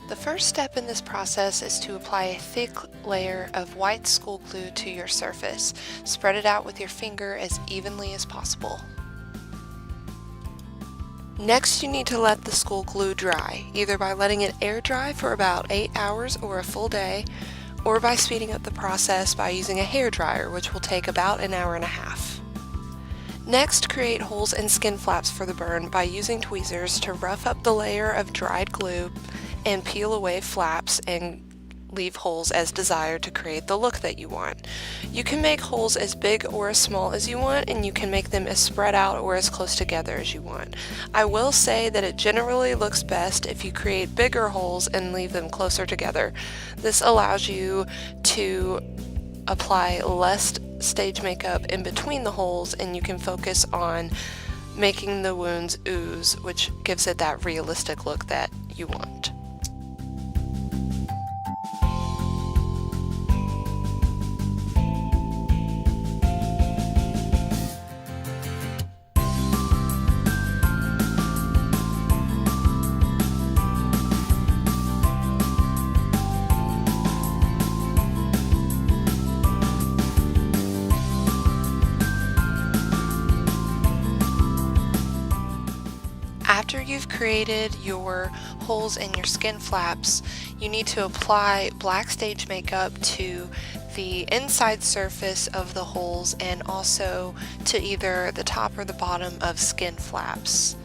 The first step in this process is to apply a thick layer of white school glue to your surface. Spread it out with your finger as evenly as possible. Next, you need to let the school glue dry, either by letting it air dry for about 8 hours or a full day, or by speeding up the process by using a hair dryer, which will take about an hour and a half. Next, create holes and skin flaps for the burn by using tweezers to rough up the layer of dried glue and peel away flaps and leave holes as desired to create the look that you want. You can make holes as big or as small as you want, and you can make them as spread out or as close together as you want. I will say that it generally looks best if you create bigger holes and leave them closer together. This allows you to apply less stage makeup in between the holes, and you can focus on making the wounds ooze, which gives it that realistic look that you want. After you've created your holes in your skin flaps, you need to apply black stage makeup to the inside surface of the holes and also to either the top or the bottom of skin flaps.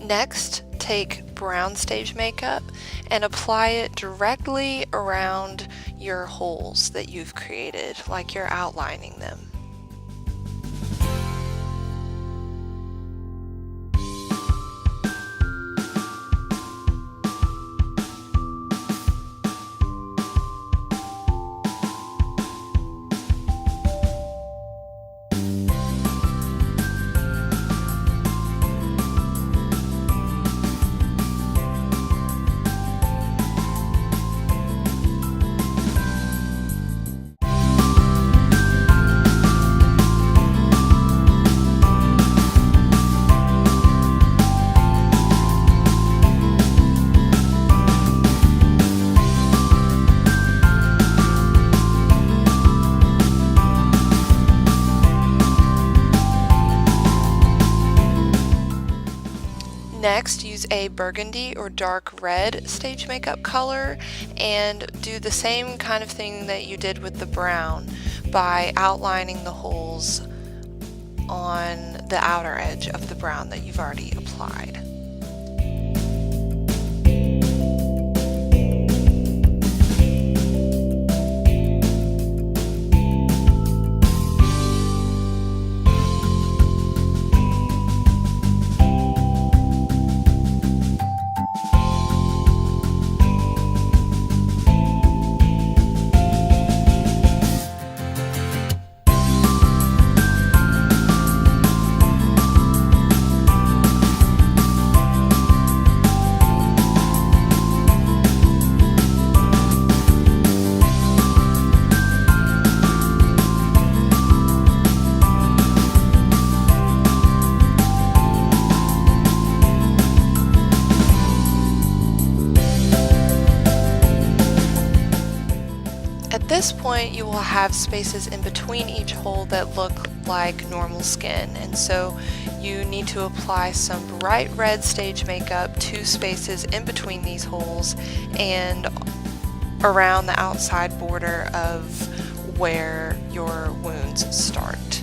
Next, take brown stage makeup and apply it directly around your holes that you've created, like you're outlining them. Next, use a burgundy or dark red stage makeup color and do the same kind of thing that you did with the brown by outlining the holes on the outer edge of the brown that you've already applied. At this point, you will have spaces in between each hole that look like normal skin, and so you need to apply some bright red stage makeup to spaces in between these holes and around the outside border of where your wounds start.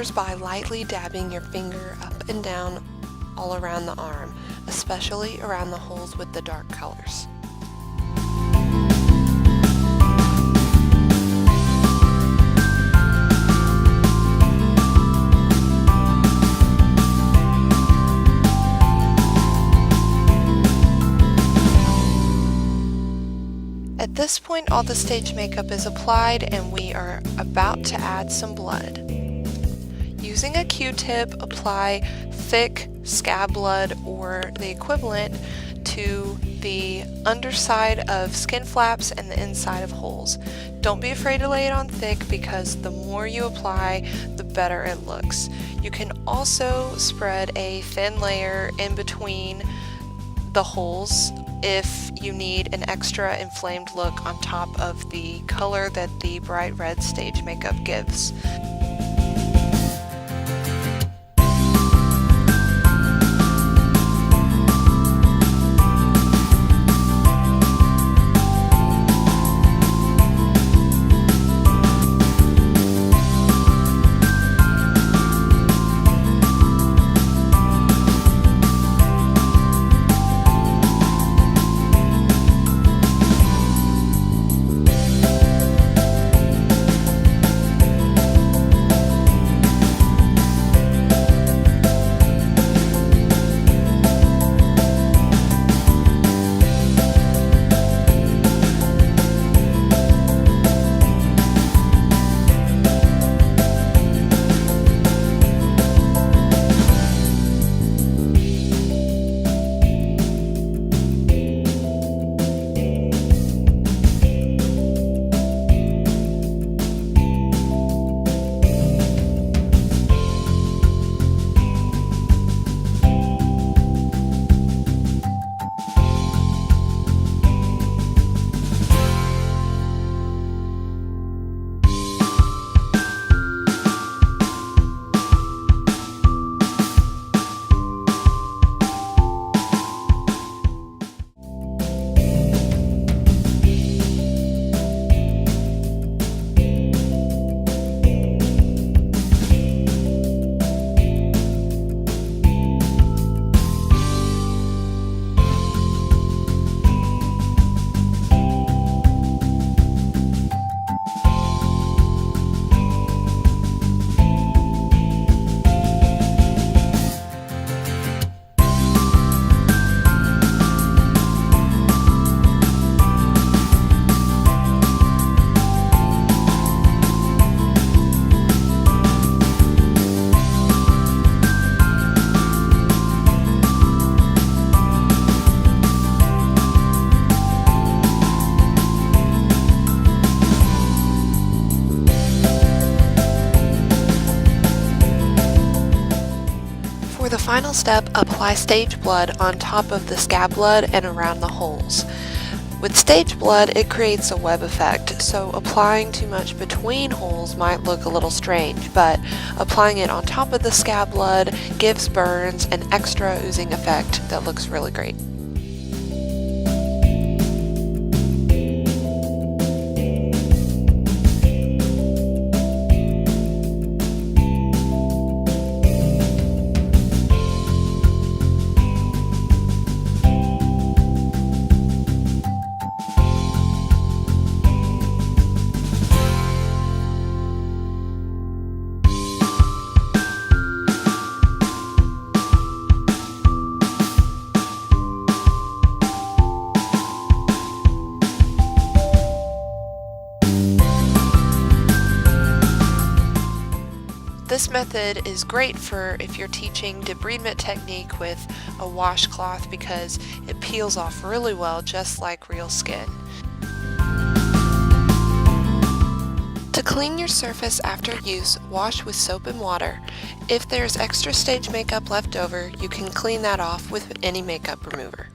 colors by lightly dabbing your finger up and down all around the arm, especially around the holes with the dark colors. At this point, all the stage makeup is applied and we are about to add some blood. Using a Q-tip, apply thick scab blood or the equivalent to the underside of skin flaps and the inside of holes. Don't be afraid to lay it on thick because the more you apply, the better it looks. You can also spread a thin layer in between the holes if you need an extra inflamed look on top of the color that the bright red stage makeup gives. For the final step, apply stage blood on top of the scab blood and around the holes. With stage blood, it creates a web effect, so applying too much between holes might look a little strange, but applying it on top of the scab blood gives burns an extra oozing effect that looks really great. This method is great for if you're teaching debridement technique with a washcloth because it peels off really well, just like real skin. To clean your surface after use, wash with soap and water. If there's extra stage makeup left over, you can clean that off with any makeup remover.